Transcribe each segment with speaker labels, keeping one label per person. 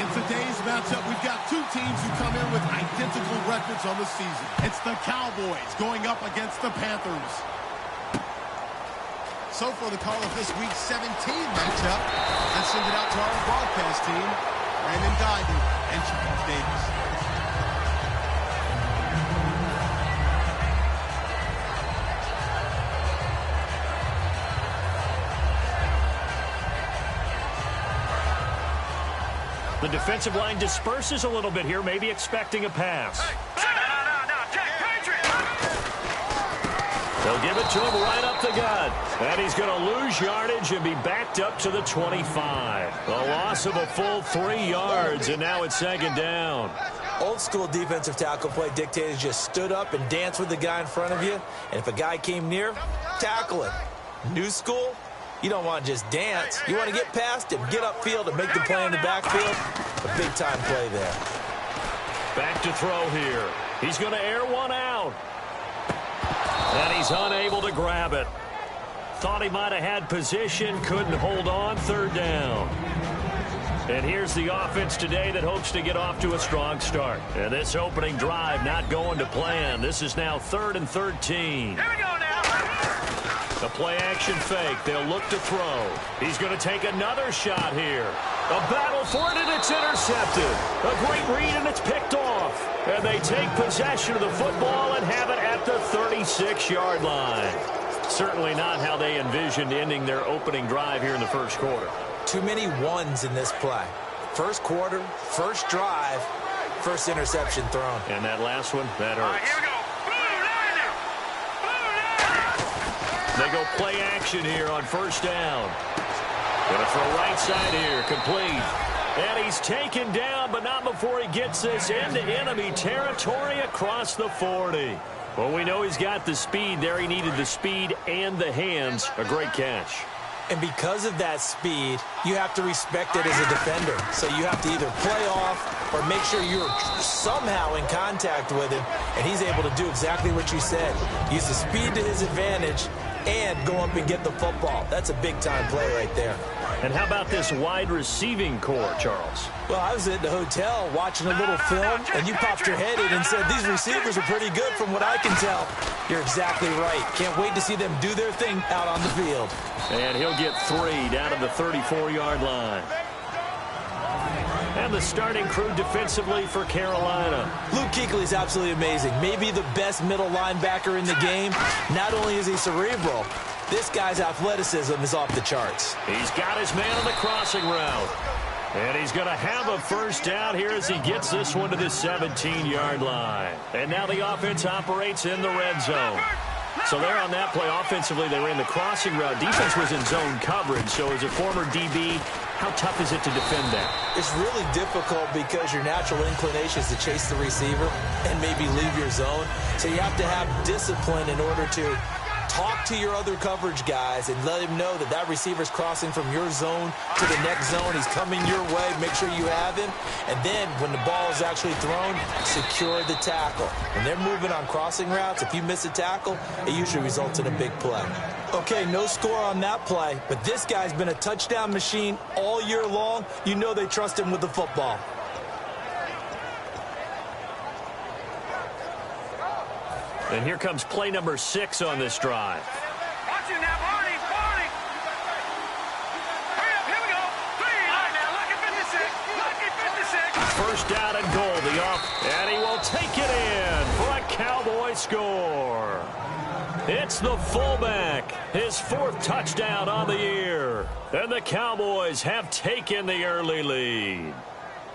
Speaker 1: In today's matchup, we've got two teams who come in with identical records on the season. It's the Cowboys going up against the Panthers. So for the call of this week's 17 matchup, let's send it out to our broadcast team, Raymond Guyton and Charles Davis.
Speaker 2: The defensive line disperses a little bit here, maybe expecting a pass. They'll give it to him right up the gut. And he's going to lose yardage and be backed up to the 25. A loss of a full 3 yards, and now it's second down.
Speaker 3: Old school defensive tackle play dictated just stood up and danced with the guy in front of you. And if a guy came near, tackle him. New school, you don't want to just dance. You want to get past him, get upfield, and make the play in the backfield. A big-time play there.
Speaker 2: Back to throw here. He's going to air one out. And he's unable to grab it. Thought he might have had position, couldn't hold on, third down. And here's the offense today that hopes to get off to a strong start. And this opening drive not going to plan. This is now 3rd and 13.
Speaker 4: Here we go now.
Speaker 2: A play-action fake. They'll look to throw. He's going to take another shot here. A battle for it, and it's intercepted. A great read, and it's picked off. And they take possession of the football and have it at the 36-yard line. Certainly not how they envisioned ending their opening drive here in the first quarter.
Speaker 3: Too many ones in this play. First quarter, first drive, first interception thrown.
Speaker 2: And that last one, that hurts.
Speaker 4: All right, here we go.
Speaker 2: They go play action here on first down. Gonna throw right side here, complete. And he's taken down, but not before he gets this into enemy territory across the 40. Well, we know he's got the speed there. He needed the speed and the hands. A great catch.
Speaker 3: And because of that speed, you have to respect it as a defender. So you have to either play off or make sure you're somehow in contact with him, and he's able to do exactly what you said. Use the speed to his advantage and go up and get the football. That's a big-time play right there.
Speaker 2: And how about this wide receiving core, Charles?
Speaker 3: Well, I was at the hotel watching a little film, and you popped your head in and said, these receivers are pretty good from what I can tell. You're exactly right. Can't wait to see them do their thing out on the field.
Speaker 2: And he'll get 3 down to the 34-yard line. And the starting crew defensively for Carolina.
Speaker 3: Luke Kuechly is absolutely amazing. Maybe the best middle linebacker in the game. Not only is he cerebral, this guy's athleticism is off the charts.
Speaker 2: He's got his man on the crossing route. And he's going to have a first down here as he gets this one to the 17-yard line. And now the offense operates in the red zone. So there on that play, offensively, they ran the crossing route. Defense was in zone coverage. So as a former DB, how tough is it to defend that?
Speaker 3: It's really difficult because your natural inclination is to chase the receiver and maybe leave your zone. So you have to have discipline in order to talk to your other coverage guys and let him know that that receiver's crossing from your zone to the next zone. He's coming your way. Make sure you have him. And then when the ball is actually thrown, secure the tackle. When they're moving on crossing routes, if you miss a tackle, it usually results in a big play. Okay, no score on that play, but this guy's been a touchdown machine all year long. You know they trust him with the football.
Speaker 2: And here comes play number 6 on this drive.
Speaker 4: Watch it now, Barney. Hurry up, here we go. 3. All right, now, lucky 56.
Speaker 2: First down and goal, and he will take it in for a Cowboy score. It's the fullback, his 4th touchdown on the year. And the Cowboys have taken the early lead.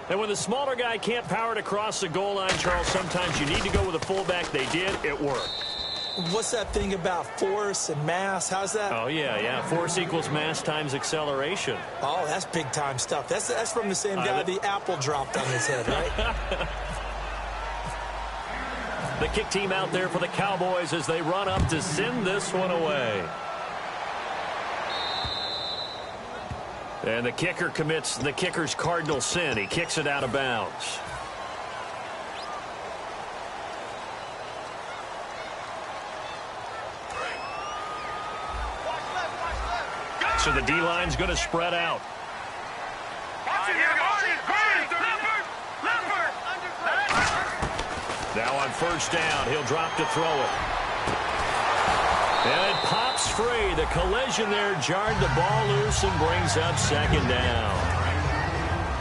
Speaker 2: And when the smaller guy can't power it across the goal line, Charles, sometimes you need to go with a fullback. They did. It worked.
Speaker 3: What's that thing about force and mass? How's that?
Speaker 2: Oh, yeah. Force equals mass times acceleration.
Speaker 3: Oh, that's big-time stuff. That's from the same guy the apple dropped on his head, right?
Speaker 2: The kick team out there for the Cowboys as they run up to send this one away. And the kicker commits the kicker's cardinal sin. He kicks it out of bounds. So the D-line's going to spread out.
Speaker 4: Watch it here, Barney.
Speaker 2: on first down. He'll drop to throw it. And it pops free. The collision there jarred the ball loose and brings up second down.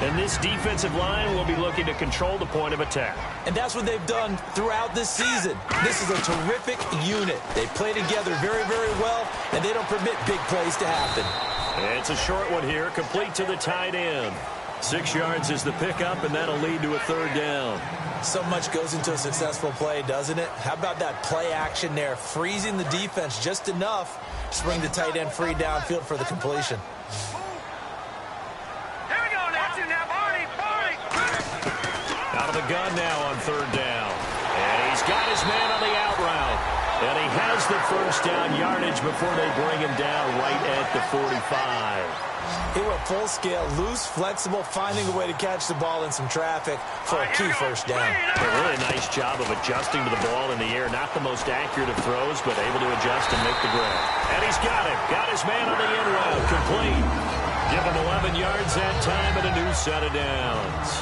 Speaker 2: And this defensive line will be looking to control the point of attack.
Speaker 3: And that's what they've done throughout this season. This is a terrific unit. They play together very, very well, and they don't permit big plays to happen.
Speaker 2: It's a short one here, complete to the tight end. 6 yards is the pickup, and that'll lead to a third down.
Speaker 3: So much goes into a successful play, doesn't it? How about that play action there, freezing the defense just enough to bring the tight end free downfield for the completion.
Speaker 2: Out of the gun now on third down. And he's got his man on the out route. And he has the first down yardage before they bring him down right at the 45.
Speaker 3: He went full scale, loose, flexible, finding a way to catch the ball in some traffic for a key first down.
Speaker 2: A really nice job of adjusting to the ball in the air. Not the most accurate of throws, but able to adjust and make the grab. And he's got it. Got his man on the in route. Complete. Give him 11 yards that time and a new set of downs.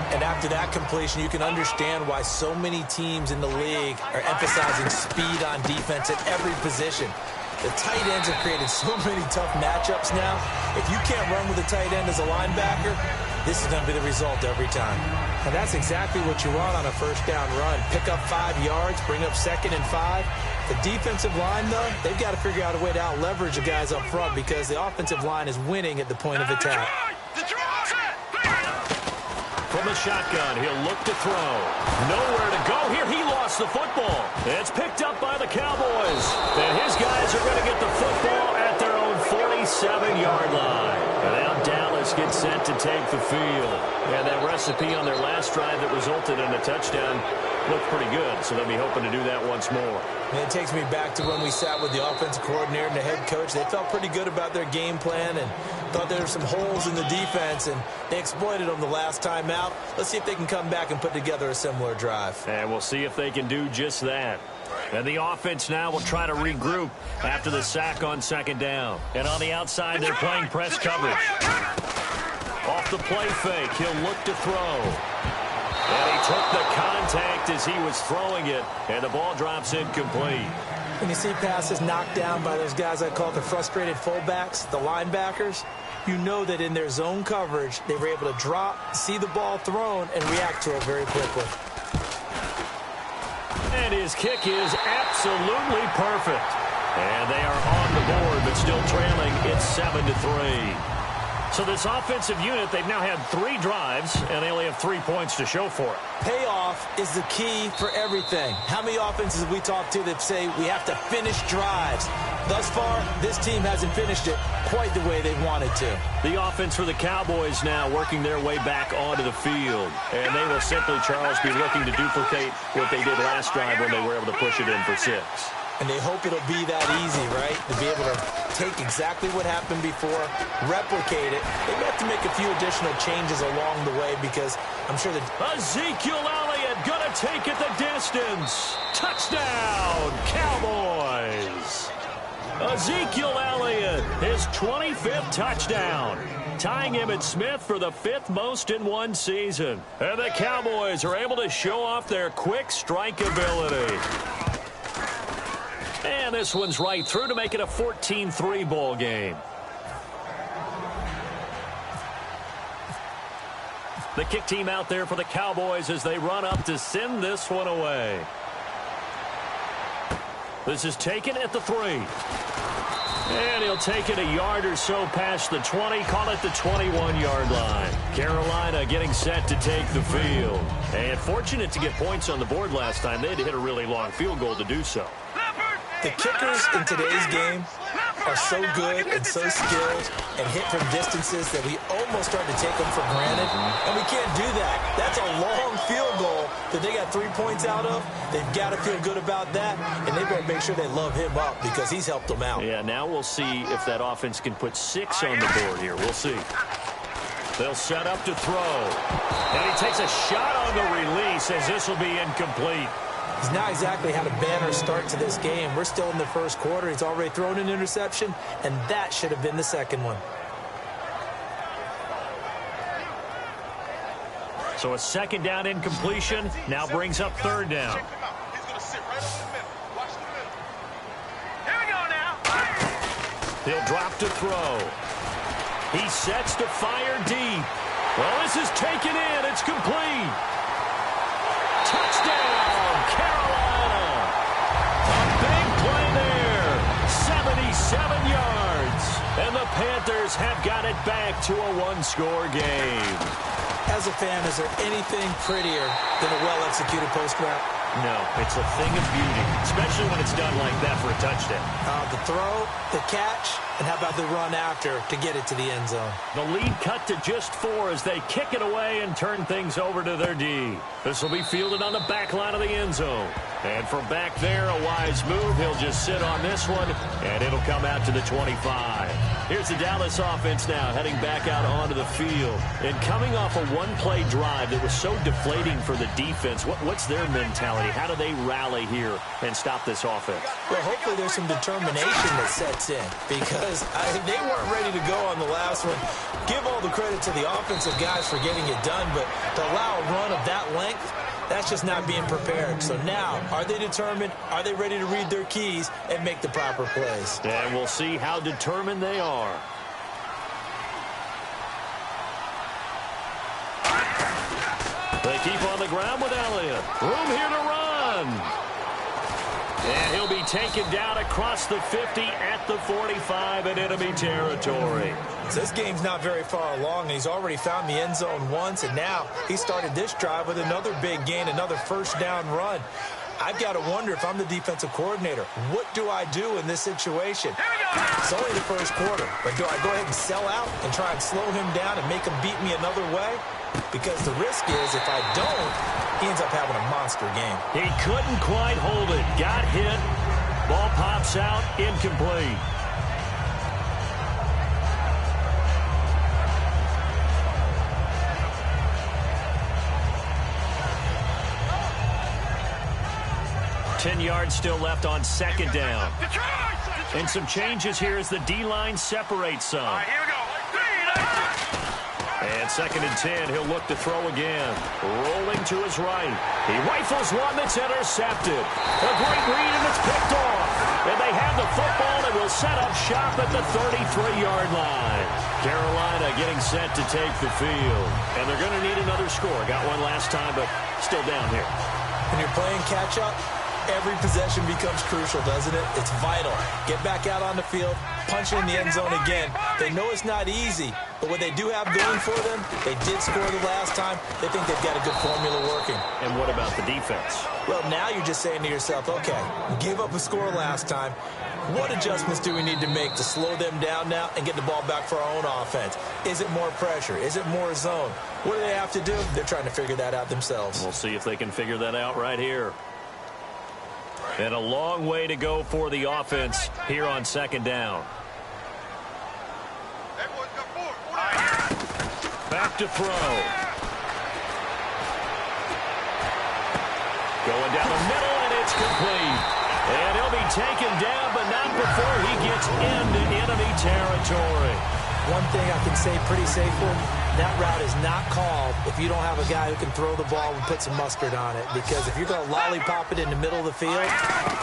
Speaker 3: And after that completion, you can understand why so many teams in the league are emphasizing speed on defense at every position. The tight ends have created so many tough matchups now. If you can't run with a tight end as a linebacker, this is going to be the result every time. And that's exactly what you want on a first down run. Pick up 5 yards, bring up 2nd and 5. The defensive line, though, they've got to figure out a way to out-leverage the guys up front because the offensive line is winning at the point of attack.
Speaker 2: From the shotgun, he'll look to throw. Nowhere to go here. He lost the football. It's picked up by the Cowboys. And his guys are going to get the football at their own 47-yard line. And now Dallas gets set to take the field. And that recipe on their last drive that resulted in a touchdown looked pretty good, so they'll be hoping to do that once more.
Speaker 3: And it takes me back to when we sat with the offensive coordinator and the head coach. They felt pretty good about their game plan and thought there were some holes in the defense, and they exploited them the last time out. Let's see if they can come back and put together a similar drive.
Speaker 2: And we'll see if they can do just that. And the offense now will try to regroup after the sack on second down. And on the outside, they're playing press coverage. Off the play fake, he'll look to throw. And he took the contact as he was throwing it, and the ball drops incomplete.
Speaker 3: When you see passes knocked down by those guys I call the frustrated fullbacks, the linebackers, you know that in their zone coverage, they were able to drop, see the ball thrown, and react to it very quickly.
Speaker 2: And his kick is absolutely perfect. And they are on the board, but still trailing. It's 7-3. So this offensive unit, they've now had 3 drives, and they only have 3 points to show for it.
Speaker 3: Payoff is the key for everything. How many offenses have we talked to that say we have to finish drives? Thus far, this team hasn't finished it quite the way they wanted to.
Speaker 2: The offense for the Cowboys now working their way back onto the field. And they will simply, Charles, be looking to duplicate what they did last drive when they were able to push it in for 6.
Speaker 3: And they hope it'll be that easy, right? To be able to take exactly what happened before, replicate it. They may have to make a few additional changes along the way because I'm sure that
Speaker 2: Ezekiel Elliott going to take it the distance. Touchdown, Cowboys. Ezekiel Elliott, his 25th touchdown, tying Emmitt Smith for the 5th most in one season. And the Cowboys are able to show off their quick strike ability. And this one's right through to make it a 14-3 ball game. The kick team out there for the Cowboys as they run up to send this one away. This is taken at the 3. And he'll take it a yard or so past the 20, call it the 21-yard line. Carolina getting set to take the field. And fortunate to get points on the board last time. They had to hit a really long field goal to do so.
Speaker 3: The kickers in today's game are so good and so skilled and hit from distances that we almost start to take them for granted. And we can't do that. That's a long field goal that they got 3 points out of. They've got to feel good about that, and they better make sure they love him up because he's helped them out.
Speaker 2: Yeah, now we'll see if that offense can put 6 on the board here. We'll see. They'll set up to throw. And he takes a shot on the release as this will be incomplete.
Speaker 3: He's not exactly had a banner start to this game. We're still in the first quarter. He's already thrown an interception, and that should have been the second one.
Speaker 2: So a second down incompletion now brings up third down.
Speaker 4: He's going to sit right over the middle. Watch the middle. Here we go now.
Speaker 2: He'll drop to throw. He sets to fire deep. Well, this is taken in. It's complete. Touchdown, Carolina. A big play there. 77 yards. And the Panthers have got it back to a one-score game.
Speaker 3: As a fan, is there anything prettier than a well-executed post route?
Speaker 2: No, it's a thing of beauty, especially when it's done like that for a touchdown.
Speaker 3: The throw, the catch, and how about the run after to get it to the end zone?
Speaker 2: The lead cut to just 4 as they kick it away and turn things over to their D. This will be fielded on the back line of the end zone. And from back there, a wise move. He'll just sit on this one, and it'll come out to the 25. Here's the Dallas offense now heading back out onto the field. And coming off a one-play drive that was so deflating for the defense, what's their mentality? How do they rally here and stop this offense?
Speaker 3: Well, hopefully there's some determination that sets in because they weren't ready to go on the last one. Give all the credit to the offensive guys for getting it done, but to allow a run of that length, that's just not being prepared. So now, are they determined? Are they ready to read their keys and make the proper plays?
Speaker 2: And we'll see how determined they are. They keep on the ground with Elliott. Room here to run. And he'll be taken down across the 50 at the 45 in enemy territory.
Speaker 3: So this game's not very far along, and he's already found the end zone once, and now he started this drive with another big gain, another first down run. I've got to wonder if I'm the defensive coordinator, what do I do in this situation? It's only the first quarter, but do I go ahead and sell out and try and slow him down and make him beat me another way? Because the risk is if I don't, he ends up having a monster game.
Speaker 2: He couldn't quite hold it. Got hit. Ball pops out. Incomplete. Ten yards still left on second down. And some changes here as the D-line separates some.
Speaker 4: All right, here we go.
Speaker 2: And second and 10, he'll look to throw again. Rolling to his right. He rifles one that's intercepted. A great read, and it's picked off. And they have the football and will set up shop at the 33-yard line. Carolina getting set to take the field. And they're going to need another score. Got one last time, but still down here.
Speaker 3: When you're playing catch-up, every possession becomes crucial, doesn't it? It's vital. Get back out on the field, punch in the end zone again. They know it's not easy, but what they do have going for them, they did score the last time. They think they've got a good formula working.
Speaker 2: And what about the defense?
Speaker 3: Well, now you're just saying to yourself, okay, we gave up a score last time. What adjustments do we need to make to slow them down now and get the ball back for our own offense? Is it more pressure? Is it more zone? What do they have to do? They're trying to figure that out themselves.
Speaker 2: We'll see if they can figure that out right here. And a long way to go for the offense here on second down. Back to throw. Going down the middle, and it's complete. And he'll be taken down, but not before he gets into enemy territory.
Speaker 3: One thing I can say pretty safely, that route is not called if you don't have a guy who can throw the ball and put some mustard on it. Because if you're going to lollipop it in the middle of the field,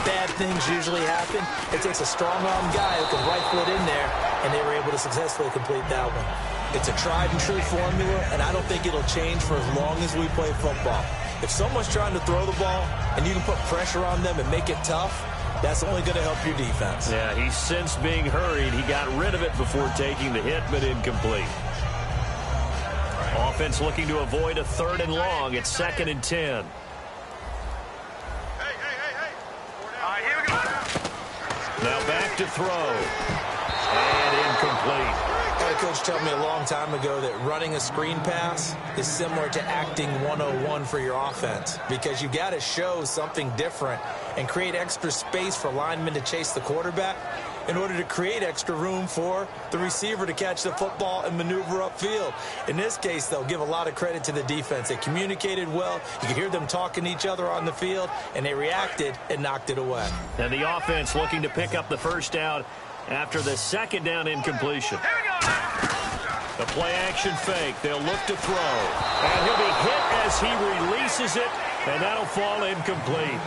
Speaker 3: bad things usually happen. It takes a strong-arm guy who can rifle it in there, and they were able to successfully complete that one. It's a tried-and-true formula, and I don't think it'll change for as long as we play football. If someone's trying to throw the ball, and you can put pressure on them and make it tough, that's only going to help your defense.
Speaker 2: Yeah, he's since being hurried. He got rid of it before taking the hit, but incomplete. Offense looking to avoid a third and long. It's second and 10.
Speaker 4: Hey. All right, here we go.
Speaker 2: Now back to throw. And incomplete.
Speaker 3: I had a coach tell me a long time ago that running a screen pass is similar to acting 101 for your offense because you got to show something different and create extra space for linemen to chase the quarterback in order to create extra room for the receiver to catch the football and maneuver upfield. In this case, they'll give a lot of credit to the defense. They communicated well. You could hear them talking to each other on the field, and they reacted and knocked it away.
Speaker 2: And the offense looking to pick up the first down after the second down incompletion.
Speaker 4: Here we go.
Speaker 2: The play-action fake. They'll look to throw. And he'll be hit as he releases it, and that'll fall incomplete.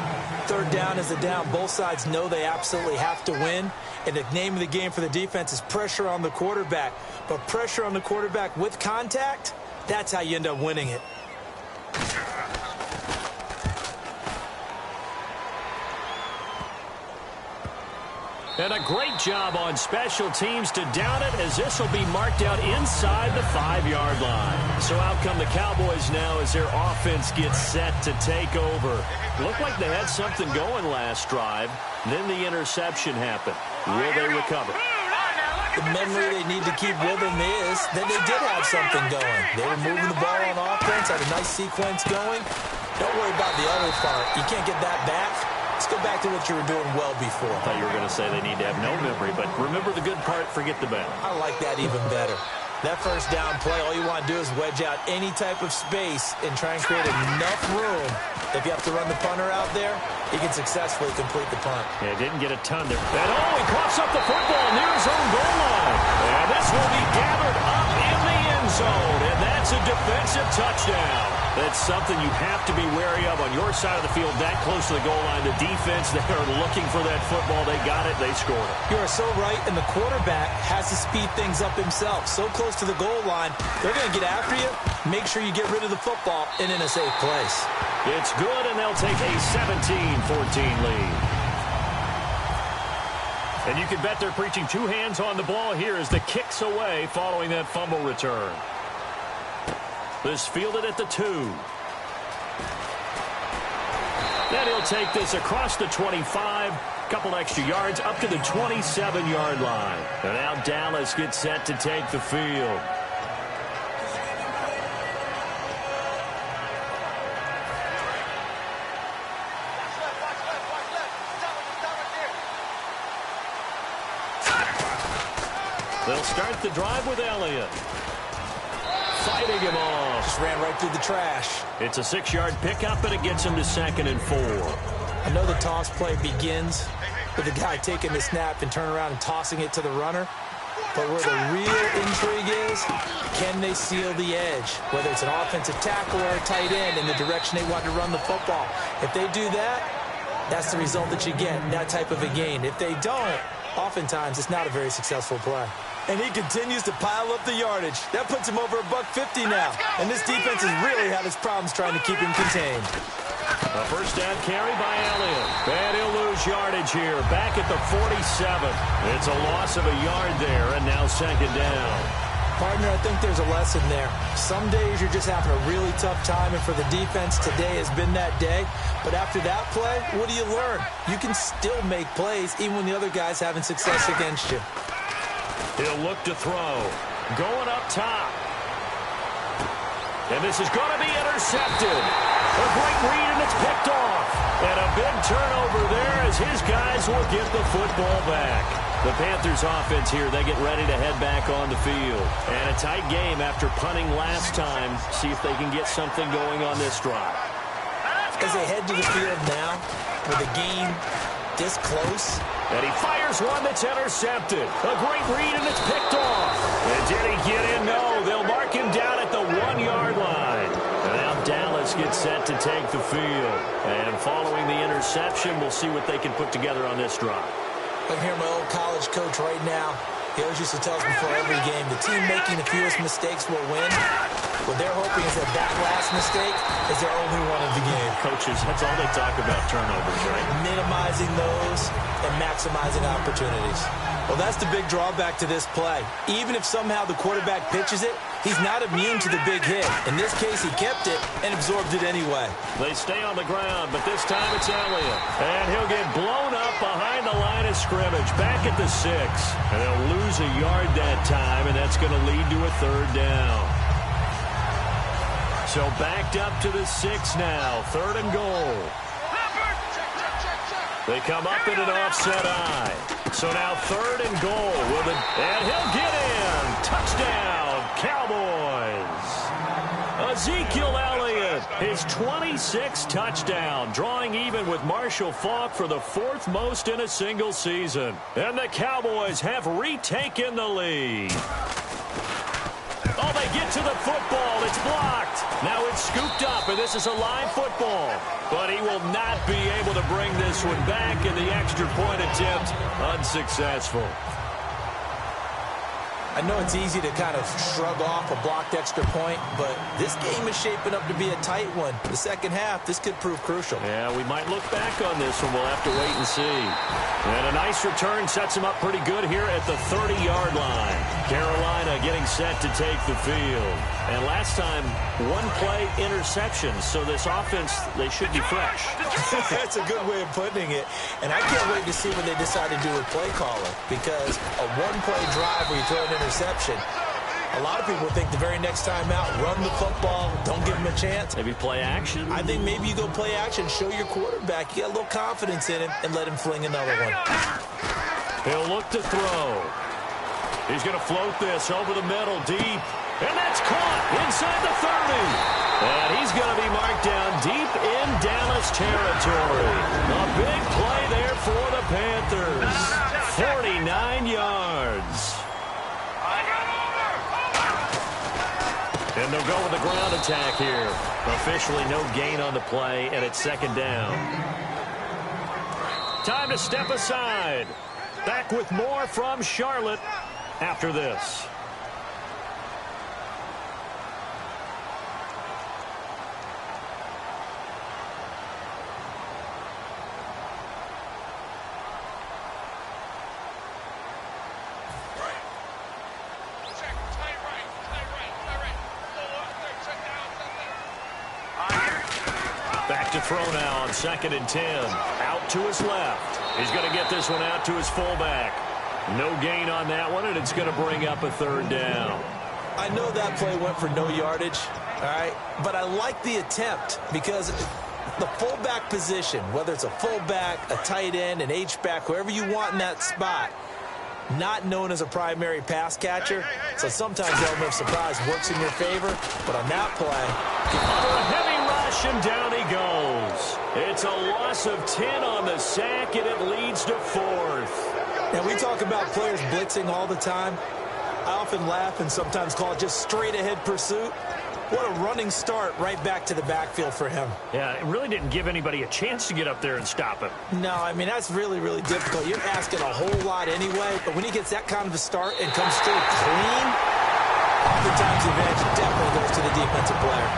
Speaker 3: Third down is a down. Both sides know they absolutely have to win, and the name of the game for the defense is pressure on the quarterback. But pressure on the quarterback with contact, that's how you end up winning it.
Speaker 2: And a great job on special teams to down it, as this will be marked out inside the 5-yard line. So out come the Cowboys now as their offense gets set to take over. Looked like they had something going last drive. Then the interception happened. Will they recover?
Speaker 3: The memory they need to keep with them is that they did have something going. They were moving the ball on offense, had a nice sequence going. Don't worry about the other part. You can't get that back. Let's go back to what you were doing well before.
Speaker 2: I thought you were going to say they need to have no memory, but remember the good part, forget the bad.
Speaker 3: I like that even better. That first down play, all you want to do is wedge out any type of space and try and create enough room. If you have to run the punter out there, he can successfully complete the punt.
Speaker 2: Yeah, didn't get a ton there. And he coughs up the football near his own goal line. And this will be gathered up in the end zone, and that's a defensive touchdown. That's something you have to be wary of on your side of the field, that close to the goal line. The defense, they are looking for that football. They got it. They scored it.
Speaker 3: You are so right, and the quarterback has to speed things up himself. So close to the goal line, they're going to get after you. Make sure you get rid of the football and in a safe place.
Speaker 2: It's good, and they'll take a 17-14 lead. And you can bet they're preaching two hands on the ball here as the kick's away following that fumble return. This fielded at the 2. Then he'll take this across the 25. Couple extra yards up to the 27-yard line. And now Dallas gets set to take the field. They'll start the drive with Elliott. Fighting him off.
Speaker 3: Just ran right through the trash.
Speaker 2: It's a 6-yard pickup, and it gets him to 2nd and 4.
Speaker 3: I know the toss play begins with the guy taking the snap and turning around and tossing it to the runner. But where the real intrigue is, can they seal the edge? Whether it's an offensive tackle or a tight end in the direction they want to run the football. If they do that, that's the result that you get, that type of a gain. If they don't, oftentimes it's not a very successful play. And he continues to pile up the yardage. That puts him over $150 now. And this defense has really had its problems trying to keep him contained.
Speaker 2: A first down carry by Elliott. And he'll lose yardage here. Back at the 47. It's a loss of a yard there, and now 2nd down.
Speaker 3: Partner, I think there's a lesson there. Some days you're just having a really tough time, and for the defense, today has been that day. But after that play, what do you learn? You can still make plays even when the other guy's having success against you.
Speaker 2: He'll look to throw. Going up top. And this is going to be intercepted. A great read, and it's picked off. And a big turnover there as his guys will get the football back. The Panthers offense here, they get ready to head back on the field. And a tight game after punting last time. See if they can get something going on this drive.
Speaker 3: As they head to the field now, with a game this close.
Speaker 2: And he fires one that's intercepted. A great read, and it's picked off. And did he get in? No. They'll mark him down at the 1-yard line. And now Dallas gets set to take the field. And following the interception, we'll see what they can put together on this drive.
Speaker 3: I can hear my old college coach right now. He always used to tell us before every game, the team making the fewest mistakes will win. What they're hoping is that that last mistake is their only one of the game.
Speaker 2: Coaches, that's all they talk about, turnovers, right?
Speaker 3: Minimizing those and maximizing opportunities. Well, that's the big drawback to this play. Even if somehow the quarterback pitches it, he's not immune to the big hit. In this case, he kept it and absorbed it anyway.
Speaker 2: They stay on the ground, but this time it's Elliott. And he'll get blown up behind the line of scrimmage, back at the 6. And they'll lose a yard that time, and that's going to lead to a 3rd down. So backed up to the 6 now, 3rd and goal. They come up in an offset eye. So now 3rd and goal. And he'll get in. Touchdown, Cowboys. Ezekiel Elliott, his 26th touchdown, drawing even with Marshall Faulk for the 4th most in a single season. And the Cowboys have retaken the lead. get to the football. It's blocked. Now it's scooped up, and this is a live football. But he will not be able to bring this one back, and the extra point attempt unsuccessful.
Speaker 3: I know it's easy to kind of shrug off a blocked extra point, but this game is shaping up to be a tight one. The second half, this could prove crucial.
Speaker 2: Yeah, we might look back on this one. We'll have to wait and see. And a nice return sets him up pretty good here at the 30-yard line. Carolina getting set to take the field. And last time, one-play interceptions, so this offense, they should be fresh.
Speaker 3: That's a good way of putting it. And I can't wait to see what they decide to do with play caller, because a one-play drive where you throw an interception, a lot of people think the very next time out, run the football, don't give him a chance.
Speaker 2: Maybe play action?
Speaker 3: I think maybe you go play action, show your quarterback you got a little confidence in him, and let him fling another one.
Speaker 2: He'll look to throw. He's going to float this over the middle, deep. And that's caught inside the 30. And he's going to be marked down deep in Dallas territory. A big play there for the Panthers. 49 yards. And they'll go with the ground attack here. Officially no gain on the play, and it's second down. Time to step aside. Back with more from Charlotte after this. Back to throw now on 2nd and 10. Out to his left. He's going to get this one out to his fullback. No gain on that one, and it's going to bring up a third down.
Speaker 3: I know that play went for no yardage, all right? But I like the attempt because the fullback position, whether it's a fullback, a tight end, an H-back, whoever you want in that spot, not known as a primary pass catcher. So sometimes the element of surprise works in your favor. But on that play,
Speaker 2: under a heavy rush, and down he goes. It's a loss of 10 on the sack, and it leads to 4th.
Speaker 3: Now, we talk about players blitzing all the time. I often laugh and sometimes call it just straight-ahead pursuit. What a running start right back to the backfield for him.
Speaker 2: Yeah, it really didn't give anybody a chance to get up there and stop him.
Speaker 3: No, I mean, that's really, really difficult. You're asking a whole lot anyway, but when he gets that kind of a start and comes straight clean, oftentimes the advantage definitely goes to the defensive player.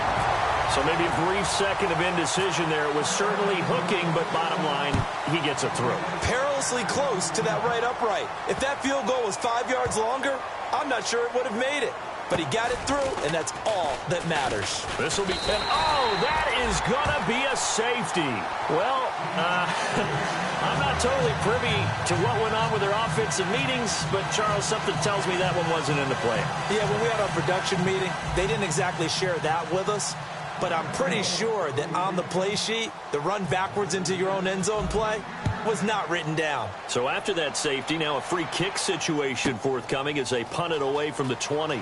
Speaker 2: So maybe a brief second of indecision there. It was certainly hooking, but bottom line, he gets it through.
Speaker 3: Perilously close to that right upright. If that field goal was 5 yards longer, I'm not sure it would have made it. But he got it through, and that's all that matters.
Speaker 2: This will be... oh, that is going to be a safety. Well, I'm not totally privy to what went on with their offensive meetings, but, Charles, something tells me that one wasn't in the plan.
Speaker 3: Yeah, when we had our production meeting, they didn't exactly share that with us. But I'm pretty sure that on the play sheet, the run backwards into your own end zone play was not written down.
Speaker 2: So after that safety, now a free kick situation forthcoming as they punt it away from the 20.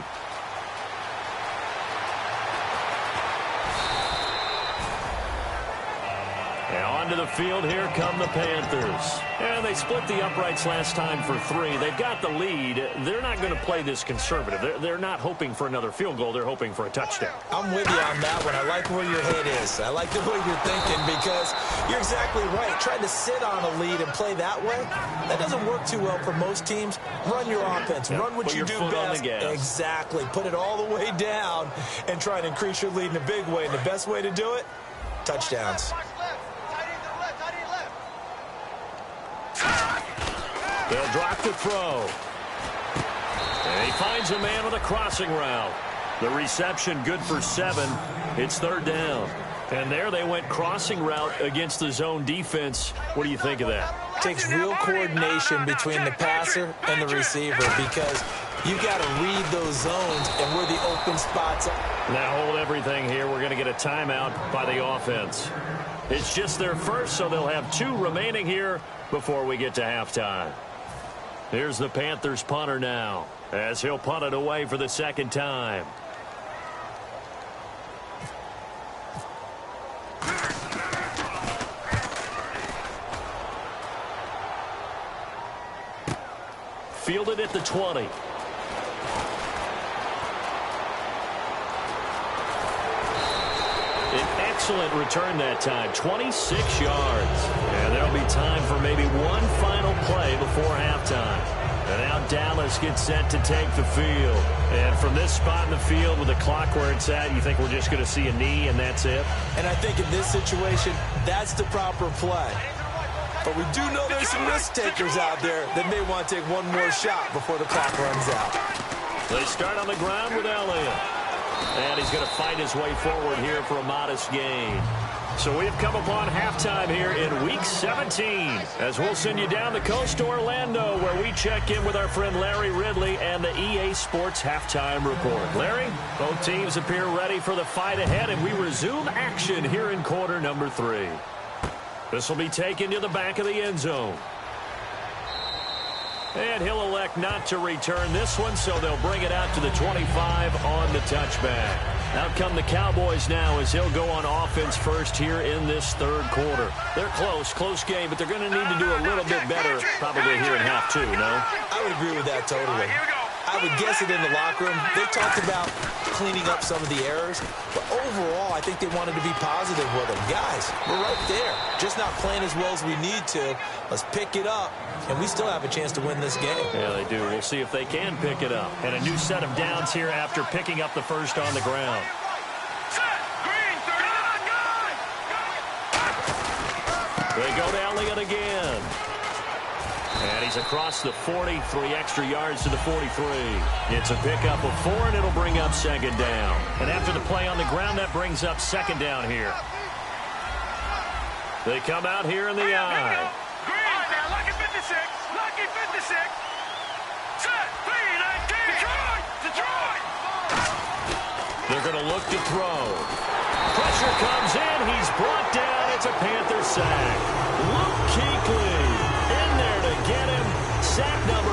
Speaker 2: To the field, here come the Panthers. And they split the uprights last time for 3. They've got the lead. They're not going to play this conservative. They're not hoping for another field goal. They're hoping for a touchdown.
Speaker 3: I'm with you on that one. I like where your head is. I like the way you're thinking because you're exactly right. Trying to sit on a lead and play that way, that doesn't work too well for most teams. Run your offense. Run what you do best. Exactly. Put it all the way down and try and increase your lead in a big way. And the best way to do it, touchdowns.
Speaker 2: They'll drop the throw. And he finds a man with a crossing route. The reception good for 7. It's third down. And there they went crossing route against the zone defense. What do you think of that?
Speaker 3: Takes real coordination between the passer and the receiver because you got to read those zones and where the open spots are.
Speaker 2: Now hold everything here. We're going to get a timeout by the offense. It's just their first, so they'll have 2 remaining here before we get to halftime. Here's the Panthers punter now as he'll punt it away for the second time. Fielded at the 20. excellent return that time, 26 yards. And there'll be time for maybe one final play before halftime. And now Dallas gets set to take the field. And from this spot in the field with the clock where it's at, you think we're just going to see a knee and that's it?
Speaker 3: And I think in this situation, that's the proper play. But we do know there's some risk takers out there that may want to take one more shot before the clock runs out.
Speaker 2: They start on the ground with Elliott. And he's going to fight his way forward here for a modest gain. So we've come upon halftime here in Week 17 as we'll send you down the coast to Orlando where we check in with our friend Larry Ridley and the EA Sports Halftime Report. Larry, both teams appear ready for the fight ahead, and we resume action here in quarter number 3. This will be taken to the back of the end zone. And he'll elect not to return this one, so they'll bring it out to the 25 on the touchback. Out come the Cowboys now as he'll go on offense first here in this third quarter. They're close game, but they're going to need to do a little bit better probably here in half 2, no?
Speaker 3: I would agree with that totally. I would guess it in the locker room. They talked about cleaning up some of the errors, but overall, I think they wanted to be positive with them. Guys, we're right there. Just not playing as well as we need to. Let's pick it up, and we still have a chance to win this game.
Speaker 2: Yeah, they do. We'll see if they can pick it up. And a new set of downs here after picking up the first on the ground. They go to Elliott again. And he's across the 40, 3 extra yards to the 43. It's a pickup of 4, and it'll bring up second down. And after the play on the ground, that brings up second down here. They come out here in the eye.
Speaker 4: Green, now lucky 56, lucky 56. Set, green, Detroit.
Speaker 2: They're going to look to throw. Pressure comes in. He's brought down. It's a Panther sack. Luke Kuechly in there to get him. Sack number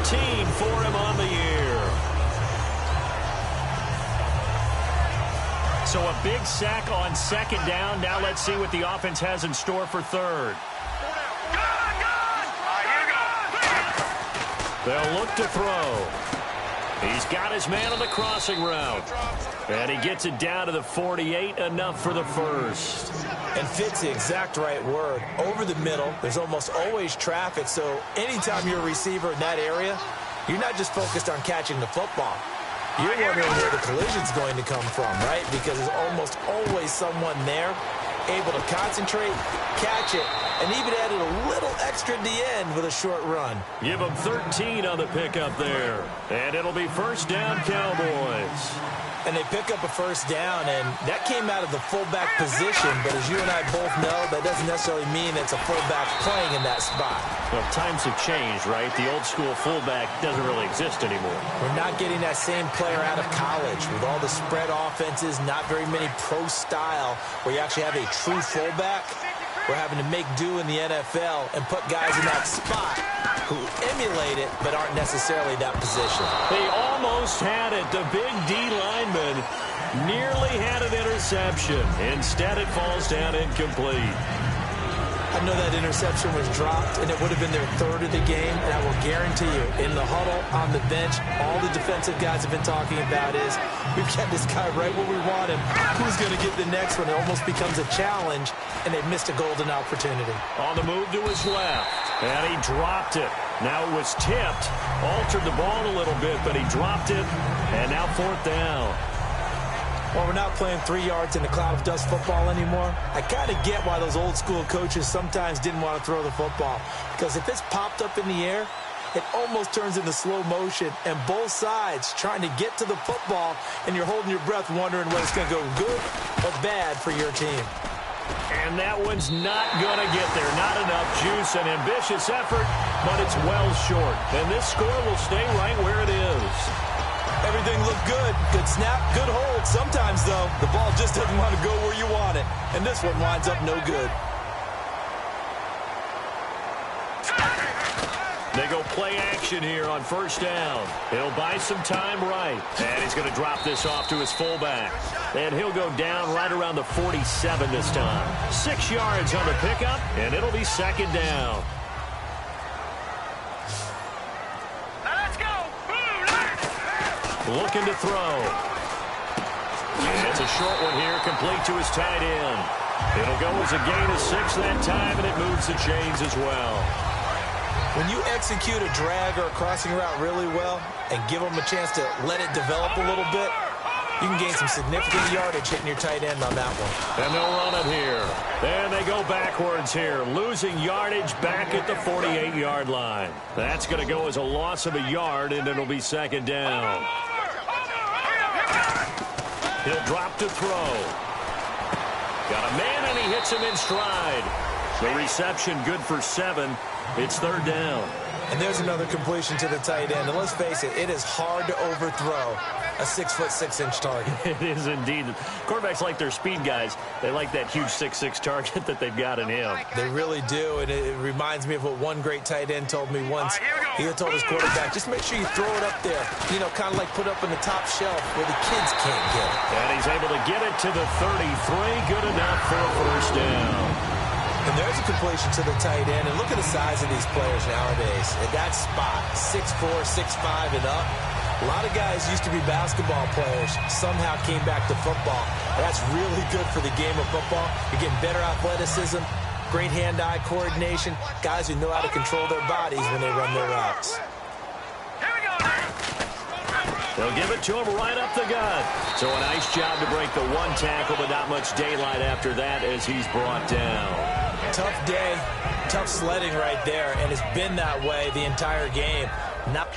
Speaker 2: 14 for him on the year. So a big sack on second down. Now let's see what the offense has in store for third. They'll look to throw. He's got his man on the crossing route. And he gets it down to the 48, enough for the first.
Speaker 3: And fits the exact right word. Over the middle, there's almost always traffic, so anytime you're a receiver in that area, you're not just focused on catching the football. You're wondering where the collision's going to come from, right? Because there's almost always someone there able to concentrate, catch it, and even added a little extra at the end with a short run.
Speaker 2: Give them 13 on the pickup there. And it'll be first down, Cowboys.
Speaker 3: And they pick up a first down, and that came out of the fullback position. But as you and I both know, that doesn't necessarily mean it's a fullback playing in that spot.
Speaker 2: Well, times have changed, right? The old school fullback doesn't really exist anymore.
Speaker 3: We're not getting that same player out of college with all the spread offenses, not very many pro style, where you actually have a true fullback. We're having to make do in the NFL and put guys in that spot who emulate it but aren't necessarily that position.
Speaker 2: They almost had it. The big D lineman nearly had an interception. Instead, it falls down incomplete.
Speaker 3: I know that interception was dropped, and it would have been their third of the game, and I will guarantee you, in the huddle, on the bench, all the defensive guys have been talking about is, we've got this guy right where we want him. Who's going to get the next one? It almost becomes a challenge, and they've missed a golden opportunity.
Speaker 2: On the move to his left, and he dropped it. Now it was tipped, altered the ball a little bit, but he dropped it, and now fourth down.
Speaker 3: Well, we're not playing 3 yards in the cloud of dust football anymore. I kind of get why those old school coaches sometimes didn't want to throw the football. Because if it's popped up in the air, it almost turns into slow motion. And both sides trying to get to the football, and you're holding your breath wondering whether it's going to go good or bad for your team.
Speaker 2: And that one's not going to get there. Not enough juice. An ambitious effort, but it's well short. And this score will stay right where it is.
Speaker 3: Everything looked good. Good snap, good hold. Sometimes, though, the ball just doesn't want to go where you want it. And this one winds up no good.
Speaker 2: They go play action here on first down. He'll buy some time right. And he's going to drop this off to his fullback. And he'll go down right around the 47 this time. 6 yards on the pickup, and it'll be second down.
Speaker 4: Now let's go.
Speaker 2: Looking to throw. And it's a short one here, complete to his tight end. It'll go as a gain of 6 that time, and it moves the chains as well.
Speaker 3: When you execute a drag or a crossing route really well and give them a chance to let it develop a little bit, you can gain some significant yardage hitting your tight end on that one.
Speaker 2: And they'll run it here. And they go backwards here, losing yardage back at the 48-yard line. That's going to go as a loss of a yard, and it'll be second down. He'll drop to throw. Got a man, and he hits him in stride. The reception good for 7. It's third down.
Speaker 3: And there's another completion to the tight end. And let's face it, it is hard to overthrow a 6'6" target.
Speaker 2: It is indeed. Quarterbacks like their speed guys. They like that huge 6'6" target that they've got in him.
Speaker 3: They really do, and it reminds me of what one great tight end told me once. He had told his quarterback, just make sure you throw it up there, you know, kind of like put up on the top shelf where the kids can't get it.
Speaker 2: And he's able to get it to the 33. Good enough for a first down.
Speaker 3: And there's a completion to the tight end. And look at the size of these players nowadays. At that spot, 6'4", 6'5", and up. A lot of guys used to be basketball players, somehow came back to football. That's really good for the game of football. You're getting better athleticism, great hand-eye coordination, guys who know how to control their bodies when they run their routes.
Speaker 2: They'll give it to him right up the gut. So a nice job to break the one tackle, but not much daylight after that as he's brought down.
Speaker 3: Tough day, tough sledding right there, and it's been that way the entire game. Not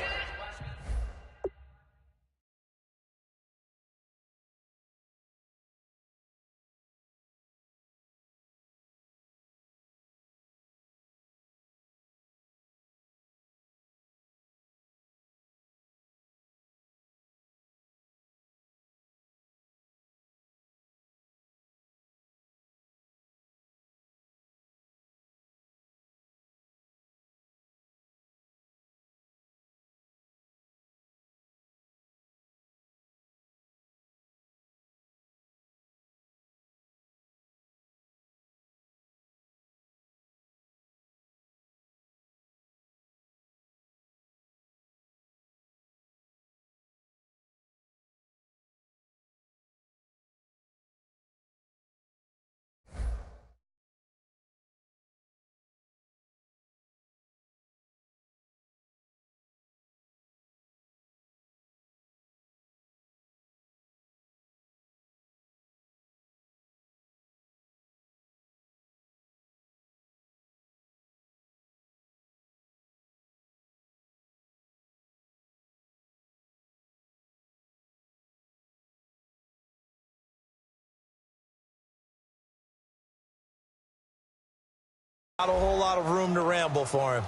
Speaker 3: a whole lot of room to ramble for him.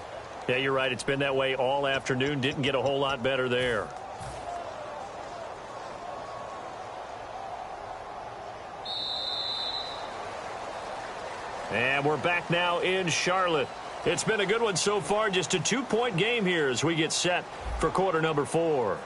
Speaker 2: Yeah, you're right. It's been that way all afternoon. Didn't get a whole lot better there. And we're back now in Charlotte. It's been a good one so far. Just a 2-point game here as we get set for quarter number 4.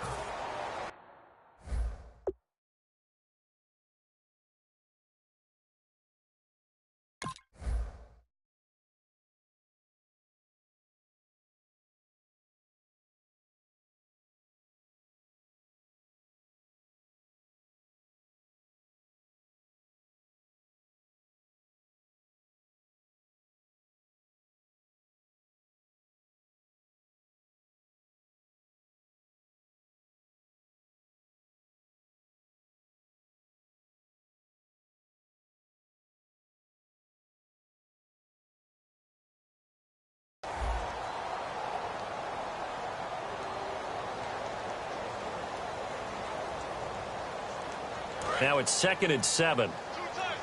Speaker 2: Now it's 2nd and 7.
Speaker 4: Two times.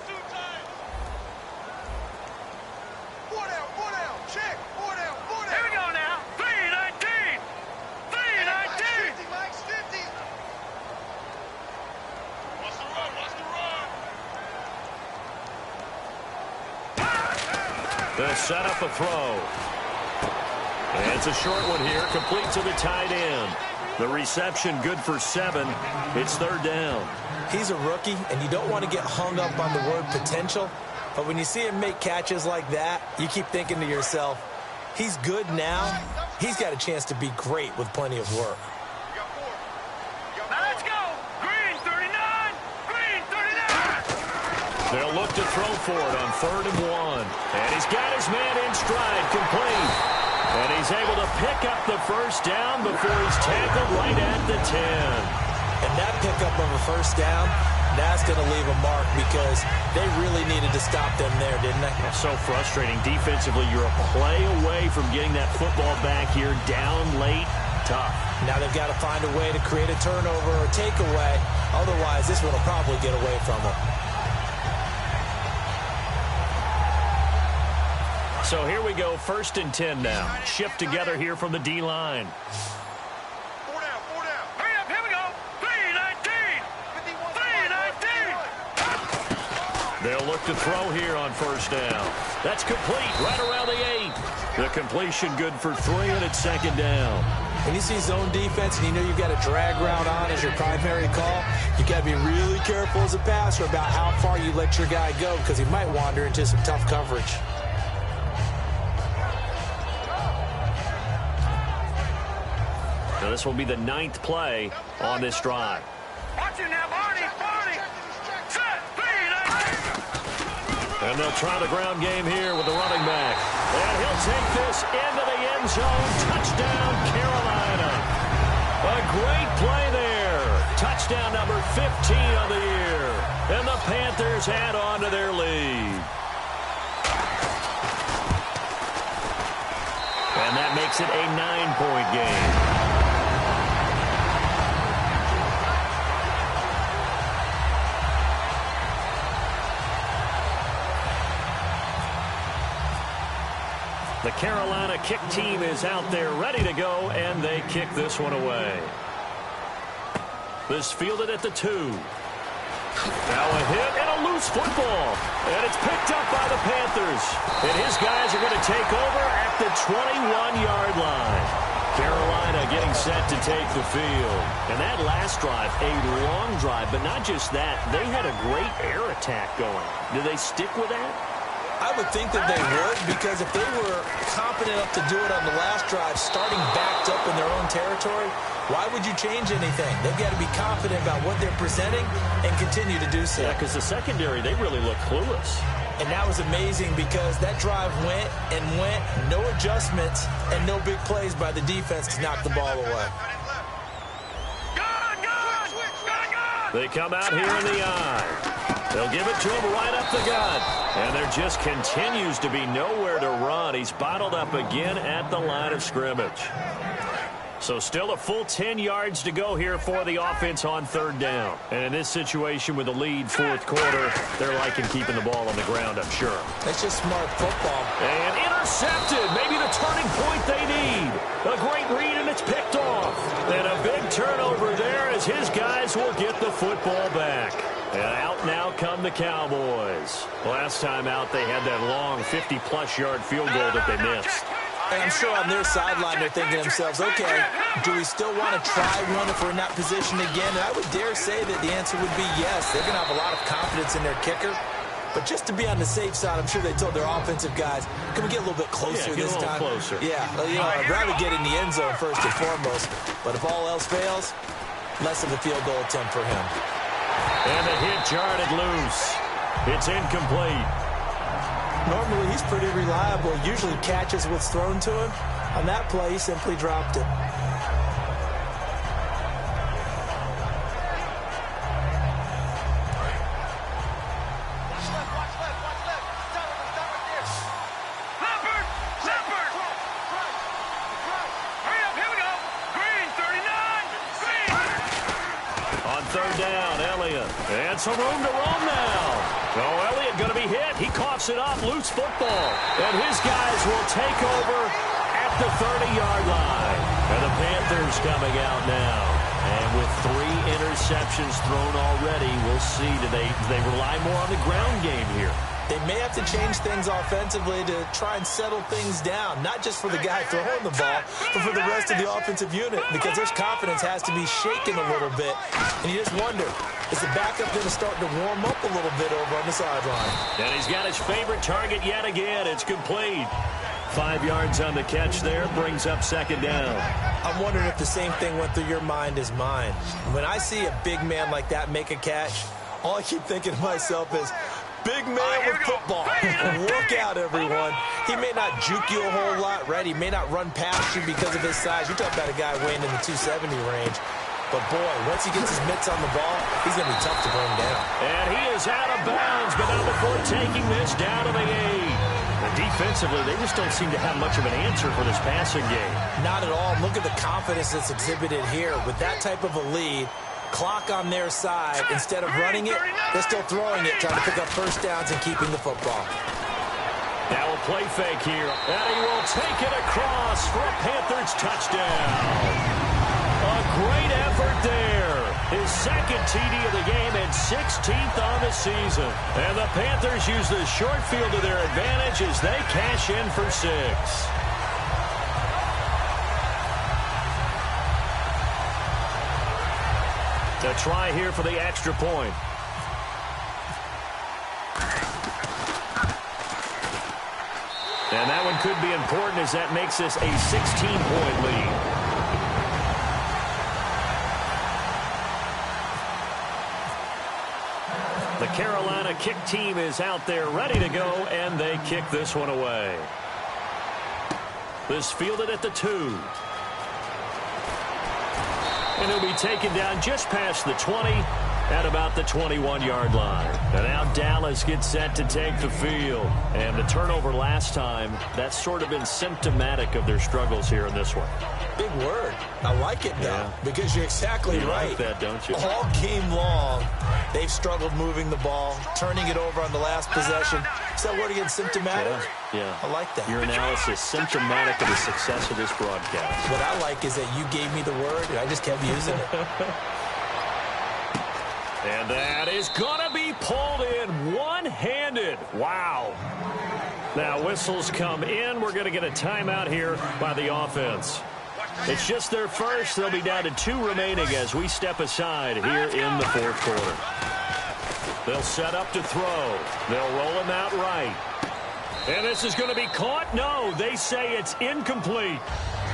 Speaker 4: 4 down. Check. 4 down. Here we go now. 3-19. 3-19. Mike's 50. Watch the run.
Speaker 2: They'll set up a throw. And it's a short one here, complete to the tight end. The reception good for 7. It's third down.
Speaker 3: He's a rookie, and you don't want to get hung up on the word potential. But when you see him make catches like that, you keep thinking to yourself, he's good now. He's got a chance to be great with plenty of work.
Speaker 4: Now let's go. Green, 39. Green,
Speaker 2: They'll look to throw for it on 3rd and 1. And he's got his man in stride, complete. And he's able to pick up the first down before he's tackled right at the 10.
Speaker 3: And that pickup of a first down, that's going to leave a mark because they really needed to stop them there, didn't they?
Speaker 2: That's so frustrating. Defensively, you're a play away from getting that football back here, down late, tough.
Speaker 3: Now they've got to find a way to create a turnover or takeaway. Otherwise, this one will probably get away from them.
Speaker 2: So here we go, 1st and 10 now. Shift together here from the D-line.
Speaker 4: 4 down, 4 down. Hurry up, here we go. 3-19. 3-19.
Speaker 2: They'll look to throw here on 1st down. That's complete, right around the 8. The completion good for 3, and it's 2nd down.
Speaker 3: When you see zone defense and you know you've got a drag route on as your primary call, you got to be really careful as a passer about how far you let your guy go because he might wander into some tough coverage.
Speaker 2: Now this will be the 9th play on this drive.
Speaker 4: Watch it now, Barney. Set. 3-19.
Speaker 2: And they'll try the ground game here with the running back. And he'll take this into the end zone. Touchdown, Carolina. A great play there. Touchdown number 15 on the year. And the Panthers add on to their lead. And that makes it a 9-point game. The Carolina kick team is out there ready to go, and they kick this one away. This fielded at the 2. Now a hit and a loose football. And it's picked up by the Panthers. And his guys are going to take over at the 21-yard line. Carolina getting set to take the field. And that last drive, a long drive, but not just that. They had a great air attack going. Do they stick with that?
Speaker 3: I would think that they would, because if they were confident enough to do it on the last drive, starting backed up in their own territory, why would you change anything? They've got to be confident about what they're presenting and continue to do so.
Speaker 2: Yeah, because the secondary, they really look clueless.
Speaker 3: And that was amazing because that drive went and went, no adjustments, and no big plays by the defense to knock the ball away.
Speaker 2: They come out here in the eye. They'll give it to him right up the gut. And there just continues to be nowhere to run. He's bottled up again at the line of scrimmage. So still a full 10 yards to go here for the offense on 3rd down. And in this situation with the lead 4th quarter, they're liking keeping the ball on the ground, I'm sure.
Speaker 3: That's just smart football.
Speaker 2: And intercepted. Maybe the turning point they need. A great read, and it's picked off. And a big turnover there as his guys will get the football back. And out now come the Cowboys. Last time out, they had that long 50-plus yard field goal that they missed.
Speaker 3: And I'm sure on their sideline they're thinking to themselves, okay, do we still want to try one if we're in that position again? And I would dare say that the answer would be yes. They're going to have a lot of confidence in their kicker. But just to be on the safe side, I'm sure they told their offensive guys, can we get a little bit closer this time?
Speaker 2: Closer.
Speaker 3: Yeah, well, you know, I'd rather get in the end zone first and foremost. But if all else fails, less of a field goal attempt for him.
Speaker 2: And the hit jarred loose. It's incomplete.
Speaker 3: Normally, he's pretty reliable. Usually catches what's thrown to him. On that play, he simply dropped it.
Speaker 2: And some room to roam now. Oh, Elliott going to be hit. He coughs it up. Loose football. And his guys will take over at the 30-yard line. And the Panthers coming out now. And with 3 interceptions thrown already, we'll see. Do they rely more on the ground game here?
Speaker 3: They may have to change things offensively to try and settle things down, not just for the guy throwing the ball, but for the rest of the offensive unit, because their confidence has to be shaken a little bit. And you just wonder, is the backup going to start to warm up a little bit over on the sideline?
Speaker 2: And he's got his favorite target yet again. It's complete. 5 yards on the catch there, brings up 2nd down.
Speaker 3: I'm wondering if the same thing went through your mind as mine. When I see a big man like that make a catch, all I keep thinking to myself is, Big man with football. Look out, everyone. He may not juke you a whole lot, right? He may not run past you because of his size. You're talking about a guy weighing in the 270 range. But, boy, once he gets his mitts on the ball, he's going to be tough to bring down.
Speaker 2: And he is out of bounds, but not before taking this down to the 8. And defensively, they just don't seem to have much of an answer for this passing game.
Speaker 3: Not at all. Look at the confidence that's exhibited here. With that type of a lead, clock on their side, instead of running it, they're still throwing it, trying to pick up first downs and keeping the football.
Speaker 2: Now a play fake here, and he will take it across for a Panthers touchdown. A great effort there. His second TD of the game and 16th on the season. And the Panthers use the short field to their advantage as they cash in for 6. A try here for the extra point. And that one could be important as that makes this a 16-point lead. The Carolina kick team is out there ready to go, and they kick this one away. This fielded at the 2. And it'll be taken down just past the 20 at about the 21-yard line. And now Dallas gets set to take the field. And the turnover last time, that's sort of been symptomatic of their struggles here in this one.
Speaker 3: Big word. I like it, though, because you're exactly right.
Speaker 2: You like that, don't you?
Speaker 3: All game long, they've struggled moving the ball, turning it over on the last possession. Is that word again, symptomatic?
Speaker 2: Yeah.
Speaker 3: I like that.
Speaker 2: Your analysis, symptomatic of the success of this broadcast.
Speaker 3: What I like is that you gave me the word, and I just kept using it.
Speaker 2: And that is going to be pulled in one-handed. Wow. Now, whistles come in. We're going to get a timeout here by the offense. It's just their first. They'll be down to 2 remaining as we step aside here in the 4th quarter. They'll set up to throw. They'll roll him out right. And this is going to be caught. No, they say it's incomplete.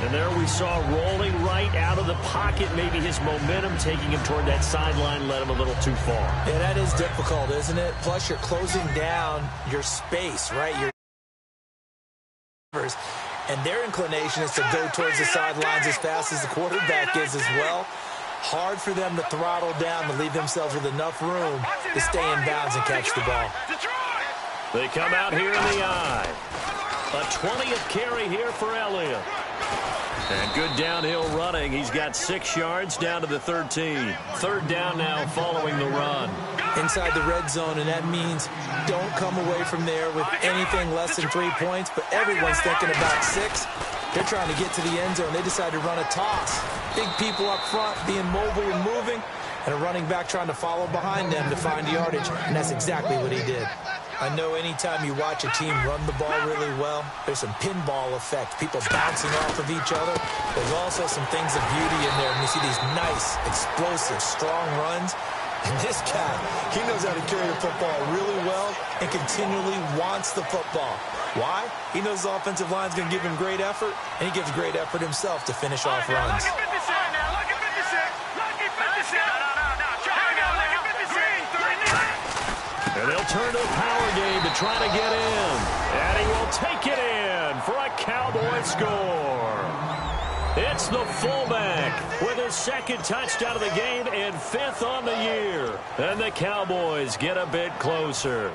Speaker 2: And there we saw rolling right out of the pocket. Maybe his momentum taking him toward that sideline led him a little too far.
Speaker 3: Yeah, that is difficult, isn't it? Plus, you're closing down your space, right? And their inclination is to go towards the sidelines as fast as the quarterback is as well. Hard for them to throttle down to leave themselves with enough room to stay in bounds and catch the ball.
Speaker 2: They come out here in the eye. A 20th carry here for Elliott. And good downhill running. He's got 6 yards down to the 13. 3rd down now following the run.
Speaker 3: Inside the red zone, and that means don't come away from there with anything less than 3 points, but everyone's thinking about 6. They're trying to get to the end zone. They decide to run a toss. Big people up front being mobile and moving, and a running back trying to follow behind them to find yardage, and that's exactly what he did. I know anytime you watch a team run the ball really well, there's some pinball effect, people bouncing off of each other. There's also some things of beauty in there, and you see these nice, explosive, strong runs. And this guy, he knows how to carry the football really well and continually wants the football. Why? He knows the offensive line's going to give him great effort, and he gives great effort himself to finish off runs.
Speaker 2: And they'll turn to the power game to try to get in. And he will take it in for a Cowboy score. It's the fullback with his 2nd touchdown of the game and 5th on the year. And the Cowboys get a bit closer.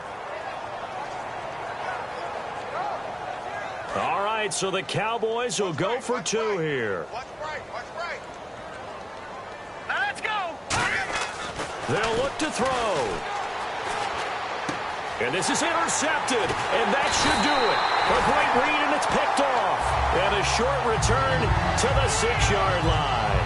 Speaker 2: All right, so the Cowboys will go for 2 here.
Speaker 4: Watch right.
Speaker 5: Now let's go.
Speaker 2: They'll look to throw. And this is intercepted, and that should do it. A great read, and it's picked off. And a short return to the 6-yard line.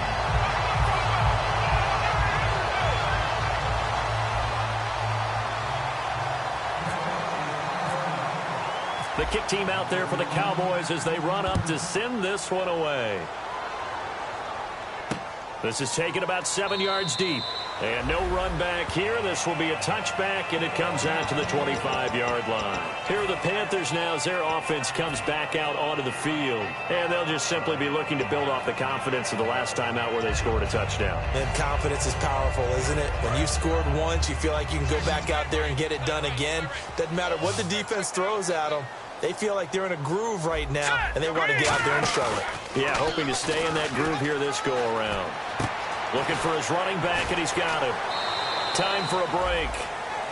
Speaker 2: The kick team out there for the Cowboys as they run up to send this one away. This is taken about 7 yards deep. And no run back here. This will be a touchback, and it comes out to the 25-yard line. Here are the Panthers now as their offense comes back out onto the field. And they'll just simply be looking to build off the confidence of the last time out where they scored a touchdown.
Speaker 3: And confidence is powerful, isn't it? When you've scored once, you feel like you can go back out there and get it done again. Doesn't matter what the defense throws at them. They feel like they're in a groove right now, and they want to get out there and show it.
Speaker 2: Yeah, hoping to stay in that groove here this go-around. Looking for his running back, and he's got him. Time for a break.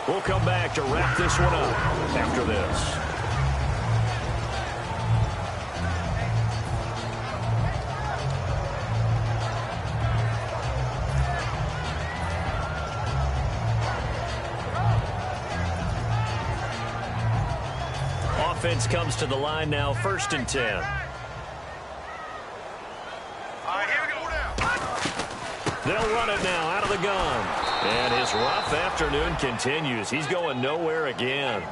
Speaker 2: We'll come back to wrap this one up after this. Offense comes to the line now, 1st and 10.
Speaker 4: All right, here we go.
Speaker 2: They'll run it now out of the gun. And his rough afternoon continues. He's going nowhere again.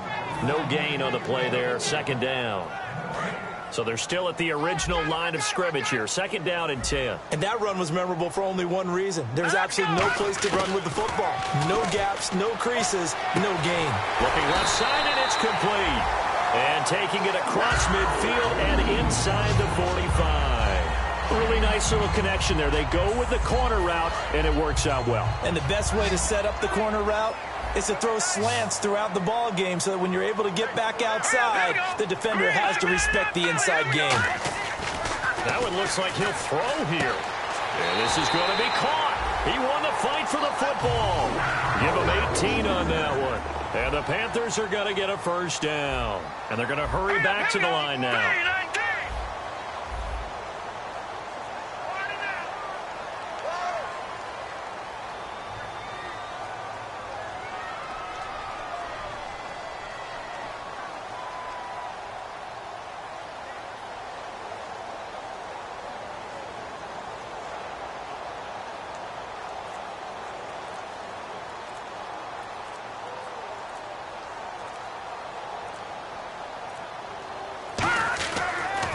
Speaker 2: No gain on the play there, 2nd down. So they're still at the original line of scrimmage here, 2nd down and 10.
Speaker 3: And that run was memorable for only one reason. There's absolutely no place to run with the football. No gaps, no creases, no gain.
Speaker 2: Looking left side, and it's complete. And taking it across midfield and inside the 45. Really nice little connection there. They go with the corner route, and it works out well.
Speaker 3: And the best way to set up the corner route is to throw slants throughout the ball game so that when you're able to get back outside, the defender has to respect the inside game.
Speaker 2: That one looks like he'll throw here. And this is going to be caught. He won the fight for the football. Give him 18 on that one. And the Panthers are going to get a 1st down. And they're going to hurry back to the line now.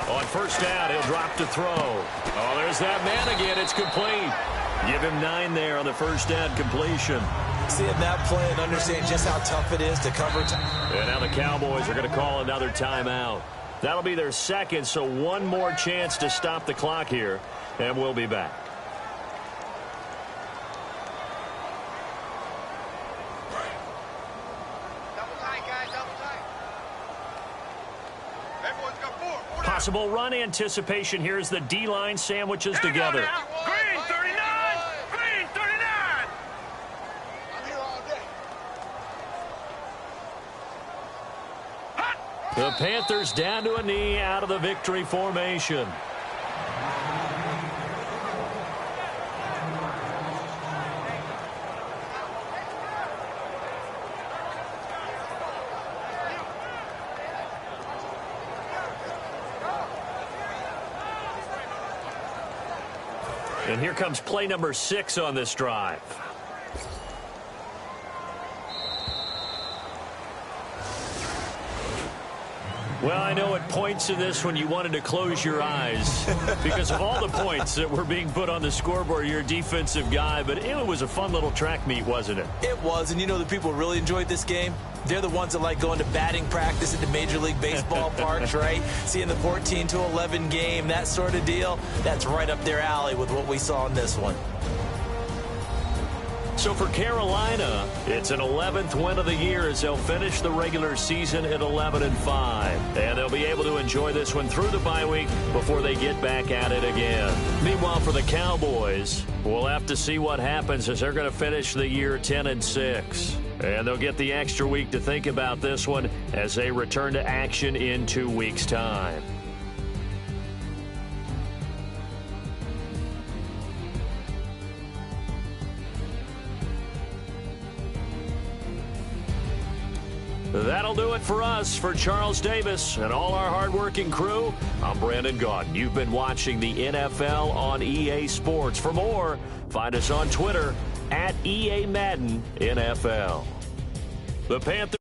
Speaker 2: On 1st down, he'll drop to throw. Oh, there's that man again. It's complete. Give him 9 there on the 1st down completion.
Speaker 3: Seeing that play and understand just how tough it is to cover.
Speaker 2: And now the Cowboys are going to call another timeout. That'll be their 2nd, so one more chance to stop the clock here, and we'll be back. Possible run anticipation here as the D-line sandwiches together.
Speaker 4: Green 39! Green 39! I'm here all day.
Speaker 2: The Panthers down to a knee out of the victory formation. And here comes play number 6 on this drive. Well, I know at points in this when you wanted to close your eyes because of all the points that were being put on the scoreboard. You're a defensive guy, but it was a fun little track meet, wasn't it?
Speaker 3: It was, and you know the people really enjoyed this game? They're the ones that like going to batting practice at the Major League Baseball parks, right? Seeing the 14-11 game, that sort of deal. That's right up their alley with what we saw in this one.
Speaker 2: So for Carolina, it's an 11th win of the year as they'll finish the regular season at 11-5. And they'll be able to enjoy this one through the bye week before they get back at it again. Meanwhile, for the Cowboys, we'll have to see what happens as they're going to finish the year 10-6. And they'll get the extra week to think about this one as they return to action in 2 weeks' time. That'll do it for us. For Charles Davis and all our hardworking crew, I'm Brandon Gaudin. You've been watching the NFL on EA Sports. For more, find us on Twitter @EA Madden NFL. The Panthers